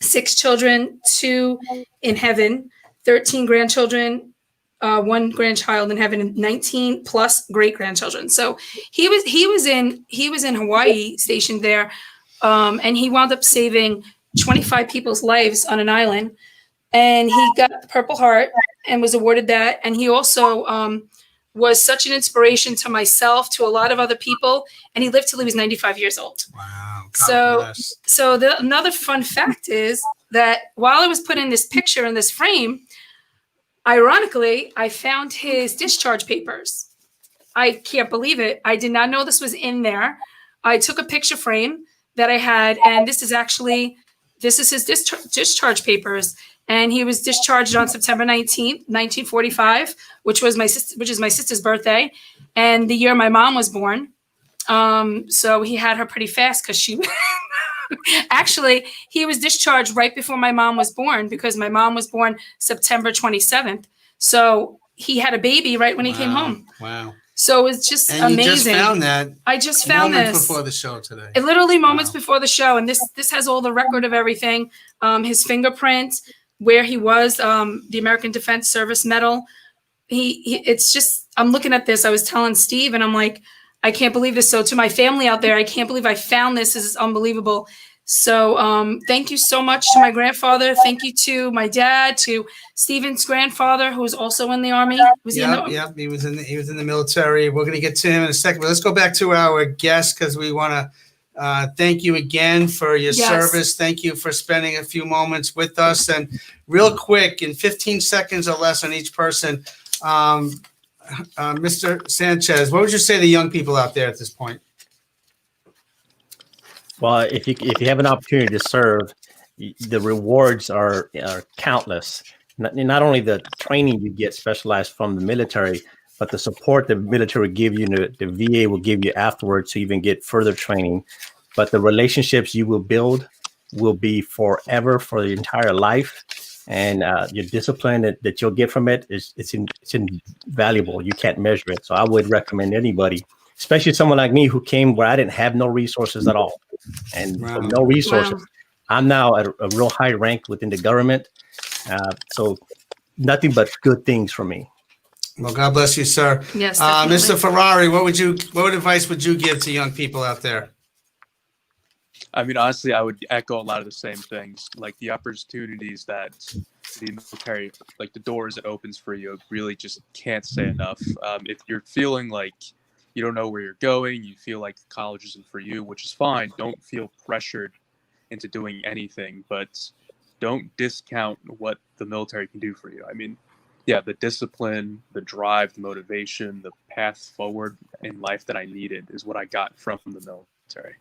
6 children, 2 in heaven, 13 grandchildren, 1 grandchild in heaven, and 19 plus great grandchildren. So he was in Hawaii, stationed there, and he wound up saving 25 people's lives on an island. and he got the Purple Heart and was awarded that. And he also was such an inspiration to myself, to a lot of other people, and he lived till he was 95 years old. Wow. God So, bless. another fun fact is that while I was putting this picture in this frame, ironically, I found his discharge papers. I can't believe it. I did not know this was in there. I took a picture frame that I had, and this is his discharge papers. And he was discharged on September 19th, 1945, which is my sister's birthday, and the year my mom was born. So he had her pretty fast because she actually, he was discharged right before my mom was born, because my mom was born September 27th. So he had a baby right when he came home. Wow. So it's just And amazing. you just found that. I just found moments this before the show today. literally moments before the show, and this has all the record of everything. His fingerprint, where he was, the American Defense Service Medal. It's just, I'm looking at this. I was telling Steve, and I'm like, I can't believe this. So to my family out there, I can't believe I found this. This is unbelievable. So thank you so much to my grandfather. Thank you to my dad, to Stephen's grandfather, who was also in the Army. Was he in the Yeah, he was in the military. We're going to get to him in a second, but let's go back to our guest, because we want to thank you again for your service. Thank you for spending a few moments with us. And real quick, in 15 seconds or less on each person, Mr. Sanchez, what would you say to the young people out there at this point? Well, if you have an opportunity to serve, the rewards are countless. Not only the training you get specialized from the military, but the support the military will give you, the VA will give you afterwards to even get further training. But the relationships you will build will be forever, for the entire life. And your discipline that you'll get from it it's invaluable. You can't measure it. So I would recommend anybody, especially someone like me who came where I didn't have no resources at all. And from no resources, I'm now at a real high rank within the government. So nothing but good things for me. Well, God bless you, sir. Yes, Mr. Ferrari, what advice would you give to young people out there? I mean, honestly, I would echo a lot of the same things. Like the opportunities that the military, like the doors it opens for you, really just can't say enough. If you're feeling like you don't know where you're going, you feel like college isn't for you, which is fine. Don't feel pressured into doing anything, but don't discount what the military can do for you. I mean, yeah, the discipline, the drive, the motivation, the path forward in life that I needed is what I got from the military.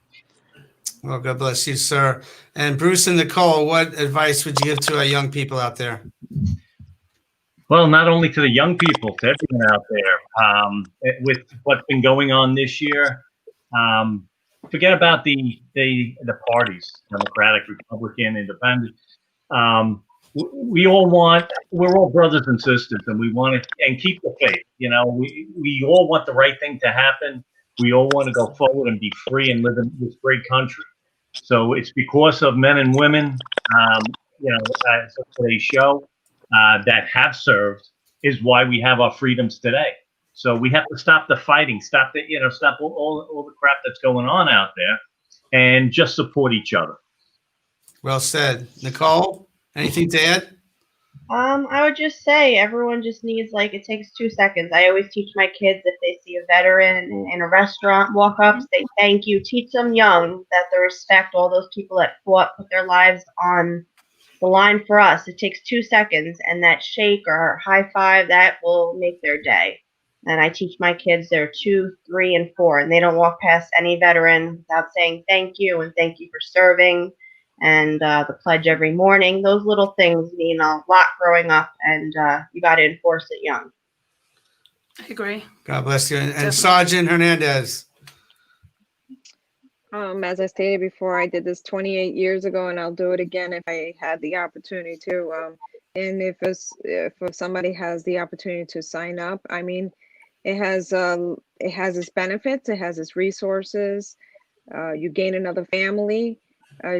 Well, God bless you, sir. And Bruce and Nicole, what advice would you give to our young people out there? Well, not only to the young people, to everyone out there, with what's been going on this year, forget about the parties, Democratic, Republican, Independent. We're all brothers and sisters, and we want to, and keep the faith. You know, we all want the right thing to happen. We all want to go forward and be free and live in this great country. So it's because of men and women, today's show, that have served is why we have our freedoms today. So we have to stop the fighting, stop all the crap that's going on out there, and just support each other. Well said. Nicole, anything to add? I would just say everyone just needs, it takes 2 seconds. I always teach my kids, if they see a veteran in a restaurant walk up, say thank you. Teach them young that the respect, all those people that fought, put their lives on the line for us. It takes 2 seconds, and that shake or high five, that will make their day. And I teach my kids, they're 2, 3, and 4, and they don't walk past any veteran without saying thank you and thank you for serving. And the pledge every morning. Those little things mean a lot growing up, and you got to enforce it young. I agree. God bless you. And Sergeant Hernandez. As I stated before, I did this 28 years ago, and I'll do it again if I had the opportunity to. And if somebody has the opportunity to sign up, I mean, it has its benefits, it has its resources. You gain another family.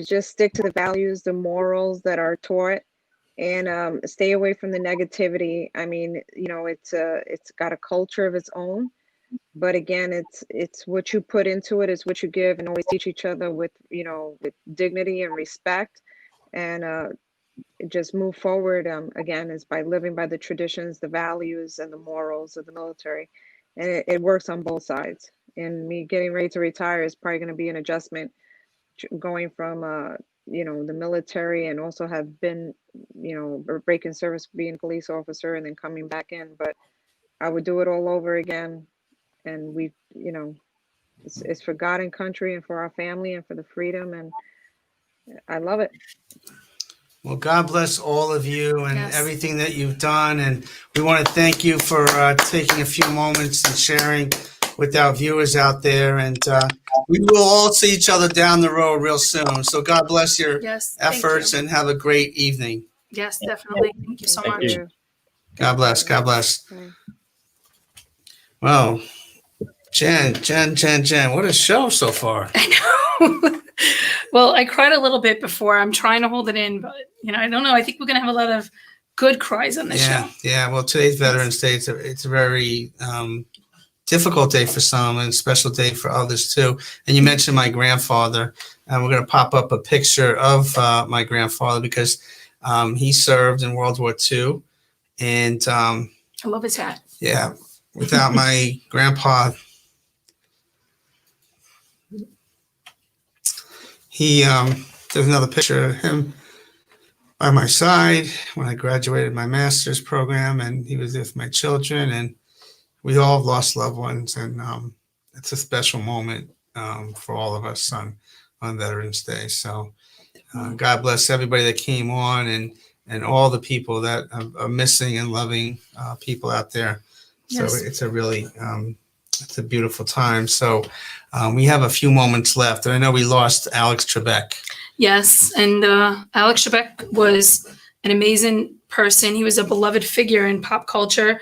Just stick to the values, the morals that are taught, and stay away from the negativity. I mean, it's got a culture of its own, but again, it's what you put into it is what you give, and always teach each other with dignity and respect. And just move forward, again, is by living by the traditions, the values, and the morals of the military. And it works on both sides. And me getting ready to retire is probably going to be an adjustment, going from, the military, and also have been, breaking service, being a police officer, and then coming back in. But I would do it all over again. And it's for God and country, and for our family, and for the freedom. And I love it. Well, God bless all of you and Yes. everything that you've done. And we want to thank you for taking a few moments and sharing with our viewers out there. And we will all see each other down the road real soon. So God bless your Yes, thank efforts you. and have a great evening. Yes, definitely. Thank you so Thank much. you. God bless. God bless. Bye. Well, Jen, what a show so far. I know. Well, I cried a little bit before. I'm trying to hold it in, but I don't know. I think we're gonna have a lot of good cries on this show. Yeah. Well, today's Veterans Day. It's a very difficult day for some and special day for others too. And you mentioned my grandfather, and we're going to pop up a picture of my grandfather because he served in World War II. And I love his hat. yeah, without my grandpa, there's another picture of him by my side when I graduated my master's program, and he was with my children, and we all lost loved ones, and it's a special moment for all of us on Veterans Day. So God bless everybody that came on, and all the people that are missing and loving people out there. So Yes. it's a really it's a beautiful time. So we have a few moments left, and I know we lost Alex Trebek. Yes, and Alex Trebek was an amazing person. He was a beloved figure in pop culture.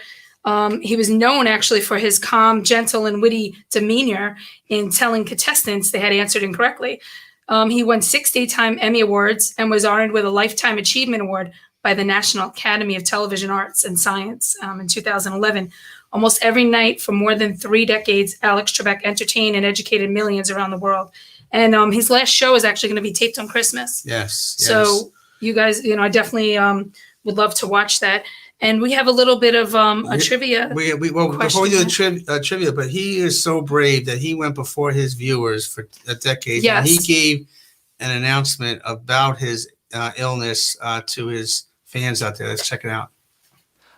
He was known actually for his calm, gentle, and witty demeanor in telling contestants they had answered incorrectly. He won 6 daytime Emmy Awards and was honored with a Lifetime Achievement Award by the National Academy of Television Arts and Science in 2011. Almost every night for more than 3 decades, Alex Trebek entertained and educated millions around the world. And his last show is actually going to be taped on Christmas. Yes. So you guys, I definitely would love to watch that. And we have a little bit of a trivia. Well, before we do question. the trivia, but he is so brave that he went before his viewers for a decade. Yes. And he gave an announcement about his illness to his fans out there. Let's check it out.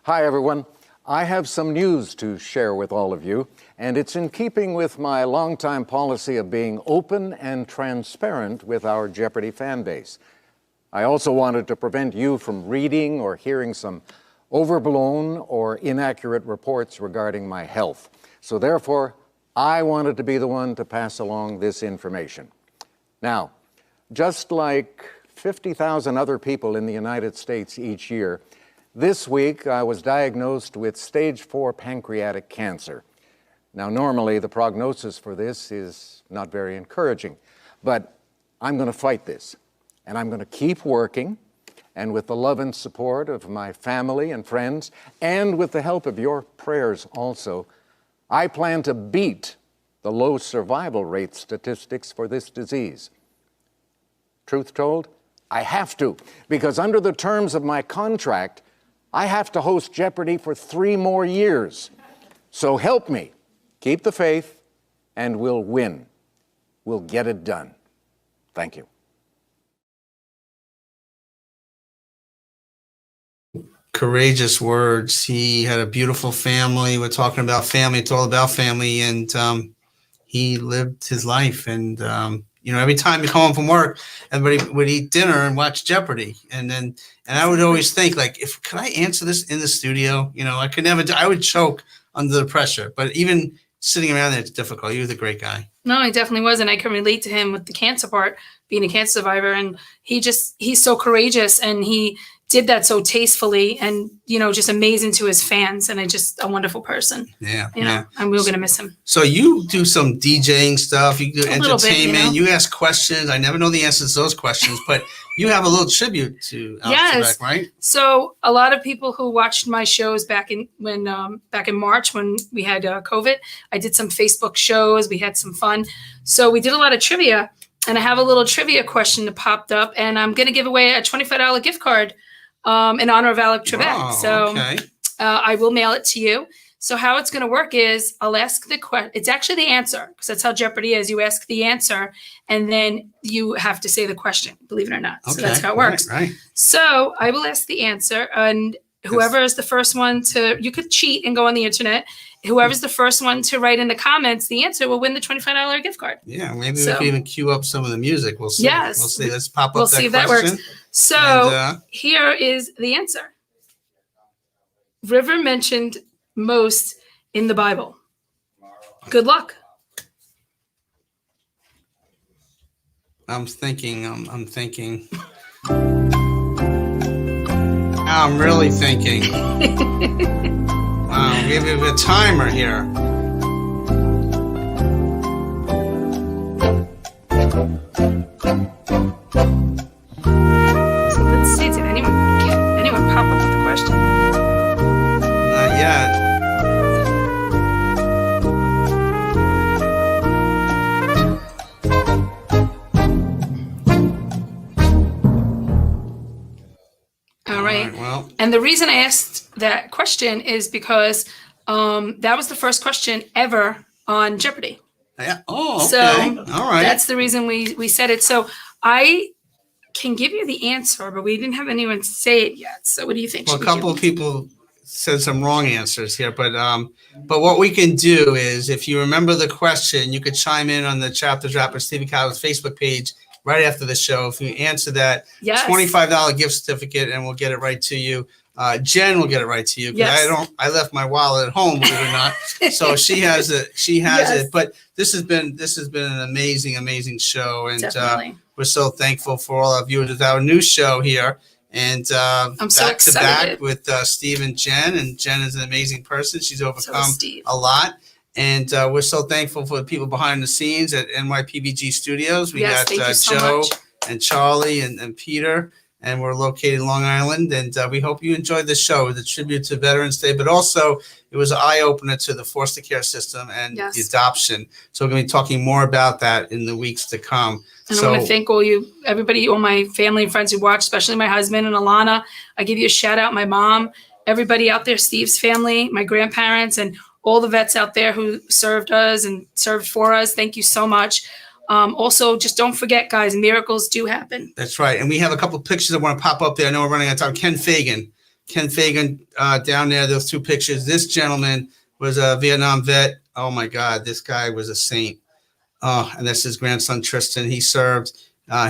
Hi, everyone. I have some news to share with all of you, and it's in keeping with my longtime policy of being open and transparent with our Jeopardy fan base. I also wanted to prevent you from reading or hearing some overblown or inaccurate reports regarding my health. So therefore, I wanted to be the one to pass along this information. Now, just like 50,000 other people in the United States each year, this week I was diagnosed with stage 4 pancreatic cancer. Now, normally the prognosis for this is not very encouraging, but I'm going to fight this, and I'm going to keep working. And with the love and support of my family and friends, and with the help of your prayers also, I plan to beat the low survival rate statistics for this disease. Truth told, I have to, because under the terms of my contract, I have to host Jeopardy for 3 more years. So help me, keep the faith, and we'll win. We'll get it done. Thank you. Courageous words. He had a beautiful family. We're talking about family. It's all about family. And he lived his life. And, every time you come home from work, everybody would eat dinner and watch Jeopardy. And I would always think, like, could I answer this in the studio? I could never I would choke under the pressure. But even sitting around there, it's difficult. He was a great guy. No, he definitely was. And I can relate to him with the cancer part, being a cancer survivor. And he's so courageous, and he did that so tastefully, and, just amazing to his fans, and a wonderful person. Yeah. And we were going to miss him. So you do some DJing stuff. You do A little bit, entertainment. You ask questions. I never know the answers to those questions, but you have a little tribute to Alex Yes. Trebek, right? So a lot of people who watched my shows back in March when we had COVID, I did some Facebook shows. We had some fun. So we did a lot of trivia. and I have a little trivia question that popped up, and I'm going to give away a $25 gift card in honor of Alec Trebek. Wow, So okay. I will mail it to you. So how it's going to work is I'll ask the question. It's actually the answer, because that's how Jeopardy is. You ask the answer, and then you have to say the question, believe it or not. So that's how it works. Right. So I will ask the answer, and whoever is the first one to, you could cheat and go on the internet. Whoever's the first one to write in the comments the answer will win the $25 gift card. Yeah, maybe So- we can even cue up some of the music. We'll see. Yes. We'll see. Let's pop up We'll that see if that question. works. So And, here is the answer. River mentioned most in the Bible. Good luck. I'm thinking. I'm thinking. I'm really thinking. We have a timer here. So let's see. Did anyone pop up with the question? Not yet. All right. Well, And the reason I asked that question is because that was the first question ever on Jeopardy. yeah. Oh, okay. So all right. that's the reason we said it. So I can give you the answer, but we didn't have anyone say it yet. So what do you think? Well, a Should we couple give- of people said some wrong answers here, but what we can do is, if you remember the question, you could chime in on the Chapters Rapper Stevie Cow's Facebook page right after the show. If you answer that, Yes. $25 gift certificate, and we'll get it right to you. Jen will get it right to you. 'Cause Yes. I left my wallet at home, believe it or not. So she has it. She has Yes. it. But this has been an amazing show, and Definitely. we're so thankful for all our viewers. It's our new show here, and I'm so back to back excited. with Steve and Jen. And Jen is an amazing person. She's overcome Steve. a lot. And we're so thankful for the people behind the scenes at NYPBG Studios. We Yes, got thank you so Joe much. and Charlie and Peter, and we're located in Long Island. And we hope you enjoyed the show. It was a tribute to Veterans Day, but also it was an eye-opener to the foster care system and Yes. the adoption. So we're going to be talking more about that in the weeks to come. And So I want to thank everybody, all my family and friends who watch, especially my husband and Alana. I give you a shout out, my mom, everybody out there, Steve's family, my grandparents, and all the vets out there who served us and served for us. Thank you so much. Also, just don't forget, guys, miracles do happen. That's right. And we have a couple of pictures that want to pop up there. I know we're running out of time. Ken Fagan down there, those two pictures. This gentleman was a Vietnam vet. Oh my God, this guy was a saint. And that's his grandson, Tristan. He served.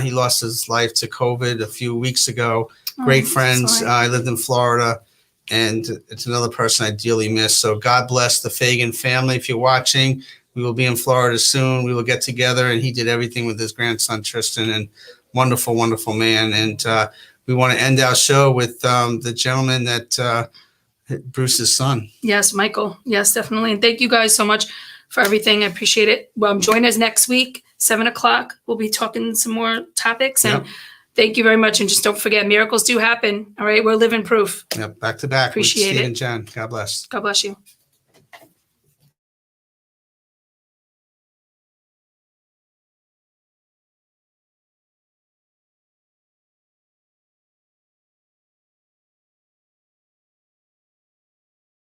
He lost his life to COVID a few weeks ago. Great Oh, friends. sorry. I lived in Florida, and it's another person I dearly miss. So God bless the Fagan family. If you're watching, we will be in Florida soon. We will get together, and he did everything with his grandson, Tristan, and wonderful, wonderful man. And we want to end our show with the gentleman that Bruce's son. Yes, Michael. Yes, definitely. And thank you guys so much for everything. I appreciate it. Join us next week, 7:00. We'll be talking some more topics. And Yep. thank you very much. And just don't forget, miracles do happen. All right. We're living proof. Yep, back to back. Appreciate with Steve it. and Jen. God bless. God bless you.